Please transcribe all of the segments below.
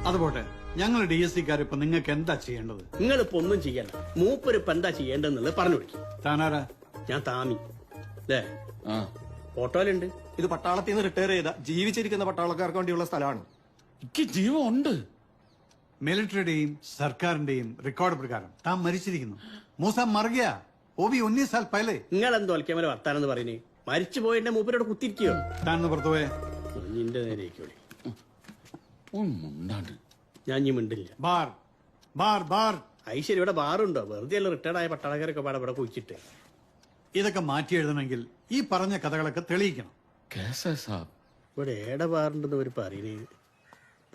അത് പോട്ടെ, ഞങ്ങൾ DSC-ക്കാർ ഇപ്പൊ നിങ്ങൾക്ക് എന്താ ചെയ്യേണ്ടത്? നിങ്ങളിപ്പോ ഒന്നും ചെയ്യണ്ട. മൂപ്പരിപ്പ എന്താ ചെയ്യേണ്ടെന്നുള്ളത് പറഞ്ഞു വിളിക്കും. താനാരാ? ഞാൻ താമി അല്ലേ? ഫോട്ടോയിലുണ്ട്. ഇത് പട്ടാളത്തിൽ നിന്ന് റിട്ടയർ ചെയ്ത ജീവിച്ചിരിക്കുന്ന പട്ടാളക്കാർക്ക് വേണ്ടിയുള്ള സ്ഥലമാണ്. എനിക്ക് ജീവൻ ഉണ്ട്. മിലിറ്ററിയുടെയും സർക്കാരിന്റെയും റെക്കോർഡ് പ്രകാരം താൻ മരിച്ചിരിക്കുന്നു. മൂസ മറിയ ഓബി 19 साल पहले. നിങ്ങൾ എന്തോ ഒൽക്കേമല വർത്താനം എന്ന് പറയുന്നേ? മരിച്ചു പോയിട്ട് മൂപ്പരോട് കുത്തിരിക്കോ? താൻ പുറത്തു പോയേ. നിന്റെ നേരേക്കോളി ഒന്നുണ്ടാണ്ട് ഞാൻ ഇനി മിണ്ടില്ല. Bar bar bar. ഐശ്വര്യ ഇവിടെ ബാറുണ്ടോ? വെറുതെ അല്ല റിട്ടയർഡ് ആയ പട്ടാളക്കാരൊക്കെ പാടെ ഇവിടെ കുഴിച്ചിട്ട്. ഇതൊക്കെ മാറ്റി എഴുതണമെങ്കിൽ ഈ പറഞ്ഞ കഥകളൊക്കെ തെളിയിക്കണം. ഇവിടെ ഏടെ ബാറുണ്ടെന്ന് ഒരു പറയുന്നേ.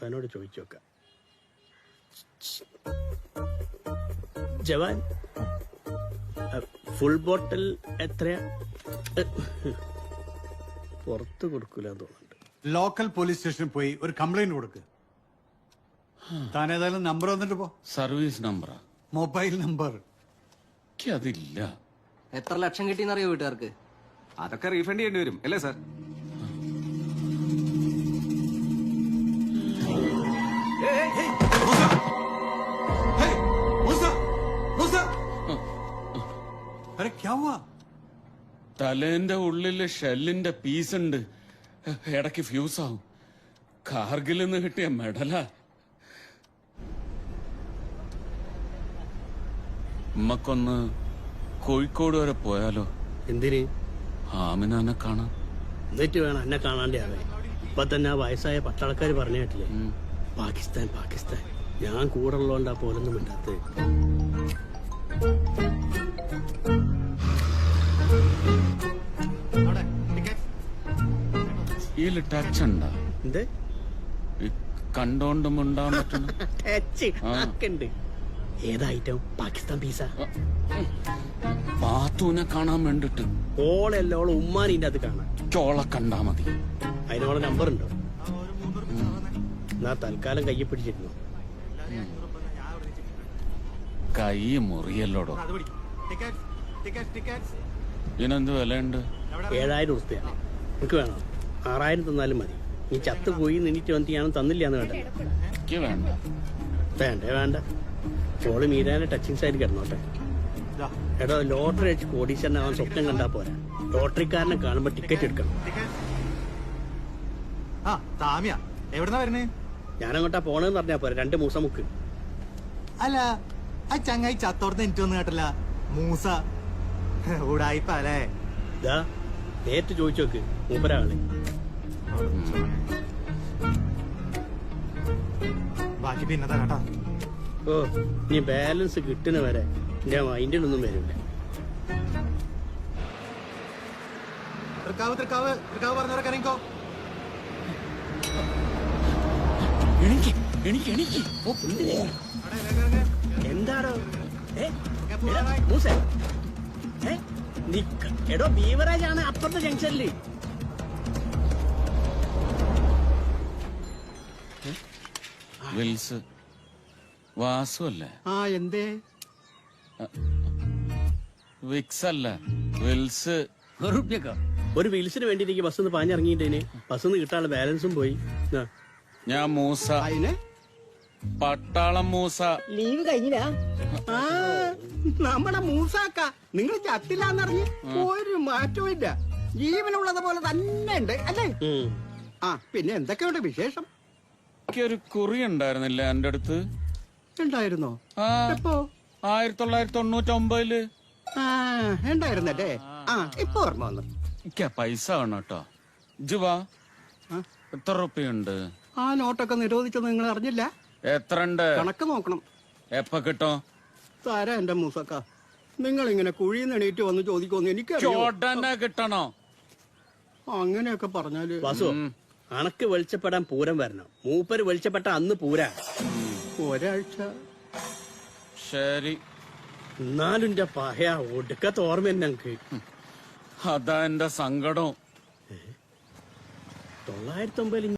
എന്നോട് ചോദിച്ചു നോക്കാം. ജവാൻ ഫുൾ ബോട്ടിൽ എത്രയാ? പുറത്ത് കൊടുക്കൂല തോന്നുന്നുണ്ട്. ലോക്കൽ പോലീസ് സ്റ്റേഷനിൽ പോയി ഒരു കംപ്ലൈന്റ് കൊടുക്കുക. താൻ ഏതായാലും നമ്പർ വന്നിട്ട് പോ. സർവീസ് നമ്പറാ? മൊബൈൽ നമ്പർ അതില്ല. എത്ര ലക്ഷം കിട്ടിയെന്നറിയോ വീട്ടുകാർക്ക്? അതൊക്കെ റീഫണ്ട് ചെയ്യേണ്ടി വരും അല്ലേ സാർ? തലേന്റെ ഉള്ളില് ഷെല്ലിന്റെ പീസ് ഉണ്ട്. ഇടയ്ക്ക് ഫ്യൂസ് ആവും. കാർഗിൽ നിന്ന് കിട്ടിയ മെഡലാ. നമ്മക്കൊന്ന് കോഴിക്കോട് വരെ പോയാലോ? എന്തിന്? ആമിനെ കാണാം. എന്നിട്ട് വേണം എന്നെ കാണാണ്ടേ ആവേ. ഇപ്പൊ തന്നെ ആ വയസ്സായ പട്ടാളക്കാര് പറഞ്ഞു കേട്ടില്ലേ, പാകിസ്ഥാൻ പാകിസ്ഥാൻ. ഞാൻ കൂടെ ഉള്ളതുകൊണ്ടാ പോലൊന്നും മിണ്ടാത്തത്. ഇതിൽ ടച്ച് ഉണ്ടാ? എന്ത് കണ്ടോണ്ടും ഉണ്ടാവാൻ പറ്റുന്നു? ഏതാ ഐറ്റം? പാകിസ്ഥാൻ പീസ. പാത്തൂനെ കാണാൻ വേണ്ടിട്ട്. ഓളെല്ലോളം ഉമ്മാനിന്റെ അത് കാണാൻ. ചോള കണ്ടാ മതി. അതിനോളെ നമ്പർ ഉണ്ടോ? എന്നാ തൽക്കാലം കയ്യെ പിടിച്ചിരുന്നു. കൈ മുറിയല്ലോടോ. ഇതിനെന്ത് വിലയുണ്ട്? 7000 ഉറുപ്പ്യ. എനിക്ക് വേണോ? 6000 തന്നാലും മതി. നീ ചത്ത് പോയി നിന്നിട്ട് വന്നിട്ട് ഞാൻ തന്നില്ലാന്ന് വേണ്ട. എനിക്ക് വേണ്ട. വേണ്ടേ വേണ്ട. ചോള് മീരാനെ ടച്ചിങ് സൈഡ് കിടന്നോട്ടെ. എടോ, ലോട്ടറി അടിച്ച് കോടീശ്വരനാവാൻ സ്വപ്നം കണ്ടാ പോരാ. ലോട്ടറിക്കാരനെ കാണുമ്പോ ടിക്കറ്റ് എടുക്കണം. എവിടുന്നാ വരുന്നേ? ഞാനങ്ങോട്ടാ പോണെന്ന് പറഞ്ഞാ പോരാ. 2 മൂസ മുക്ക്. അല്ല, ആ ചങ്ങായി ചത്തോർന്ന് എനിക്ക് ഒന്നും കേട്ടല്ല. മൂസ ഊടായിപ്പല്ലേ? ഇതാ നേരിട്ട് ചോദിച്ചു നോക്ക്. മൂപ്പരാളെ ബാക്കി പിന്നതാ കേട്ടാ. ഓ, നീ ബാലൻസ് കിട്ടുന്ന വരെ എന്റെ മൈൻഡിലൊന്നും വരില്ല. പറഞ്ഞവരൊക്കെ ഇറങ്ങിക്കോ. എന്താടോ? മൂസ എടോ, ബീവറേജ് ആണ് അപ്പുറത്തെ ജംഗ്ഷനില്. വിൽസ് വാസു അല്ലേ? ആ, എന്തേ? വിക്സ് അല്ല, വിൽസ്. ഒരു വിൽസിന് വേണ്ടി എനിക്ക് ബസ്സിന്ന് പാഞ്ഞിറങ്ങിയിട്ടേന്. ബസ്സിന്ന് കിട്ടാനുള്ള ബാലൻസും പോയി. ഞാൻ മൂസ. പട്ടാളം മൂസ. ലീവ് കഴിഞ്ഞില്ല. നമ്മുടെ മൂസാക്ക നിങ്ങൾ ചത്തില്ലാന്നറിഞ്ഞ് ഒരു മാറ്റവും ഇല്ല. ജീവനുള്ളത് പോലെ തന്നെ ഉണ്ട് അല്ലേ? ആ, പിന്നെ എന്തൊക്കെയുണ്ട് വിശേഷം? ഒരു കുറി ഉണ്ടായിരുന്നില്ല എന്റെ അടുത്ത്? ഉണ്ടായിരുന്നോ? എപ്പോ? 1999. ഉണ്ടായിരുന്നല്ലേ? ആ, ഇപ്പൊ ഓർമ്മ വന്നു. പൈസ വേണം കേട്ടോ. ജുവാ, എത്ര റുപ്യുണ്ട്? ആ നോട്ടൊക്കെ നിരോധിച്ചത് നിങ്ങൾ അറിഞ്ഞില്ല? എത്ര ഉണ്ട്? കണക്ക് നോക്കണം. എപ്പ കിട്ടോ? താരാ എന്റെ മൂസക്ക. നിങ്ങൾ ഇങ്ങനെ കുഴിന്ന് എണീറ്റ് വന്ന് ചോദിക്കുമെന്ന് എനിക്ക് കിട്ടണോ? അങ്ങനെയൊക്കെ പറഞ്ഞാല് അണക്ക് വെളിച്ചപ്പെടാൻ പൂരം വരണം. മൂപ്പര് വെളിച്ചപ്പെട്ട അന്ന് പൂരാ. ഒരാഴ്ച. ശരി. എന്നാലും എന്റെ പഹയ ഒടുക്കത്തെ ഓർമ്മ ഞങ്ങക്ക്. അതാ എന്റെ സങ്കടം. 909